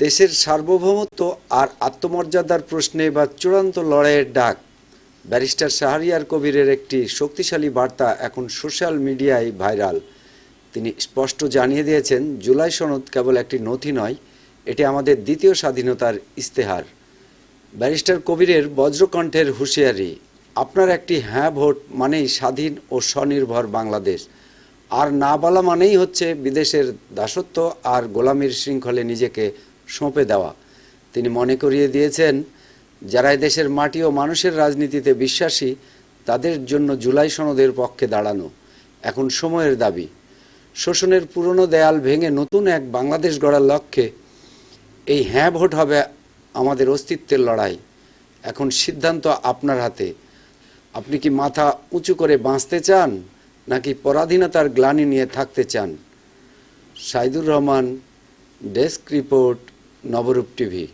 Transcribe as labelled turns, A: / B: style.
A: দেশের সার্বভৌমত্ব আর আত্মমর্যাদার প্রশ্নে বা চূড়ান্ত লড়াইয়ের ডাক। ব্যারিস্টার শাহরিয়ার কবিরের একটি শক্তিশালী বার্তা এখন সোশ্যাল মিডিয়ায় ভাইরাল। তিনি স্পষ্ট জানিয়ে দিয়েছেন, জুলাই সনদ কেবল একটি নথি নয়, এটি আমাদের দ্বিতীয় স্বাধীনতার ইস্তেহার। ব্যারিস্টার কবিরের বজ্রকণ্ঠের হুঁশিয়ারি, আপনার একটি হ্যাঁ ভোট মানেই স্বাধীন ও স্বনির্ভর বাংলাদেশ, আর না বলা মানেই হচ্ছে বিদেশের দাসত্ব আর গোলামির শৃঙ্খলে নিজেকে সঁপে দেওয়া। তিনি মনে করিয়ে দিয়েছেন, যারা দেশের মাটি ও মানুষের রাজনীতিতে বিশ্বাসী তাদের জন্য জুলাই সনদের পক্ষে দাঁড়ানো এখন সময়ের দাবি। শোষণের পুরনো দেয়াল ভেঙে নতুন এক বাংলাদেশ গড়ার লক্ষ্যে এই হ্যাঁ ভোট হবে আমাদের অস্তিত্বের লড়াই। এখন সিদ্ধান্ত আপনার হাতে। আপনি কি মাথা উঁচু করে বাঁচতে চান, নাকি পরাধীনতার গ্লানি নিয়ে থাকতে চান? সাইদুর রহমান, ডেস্ক রিপোর্ট, নবরূপ টিভি।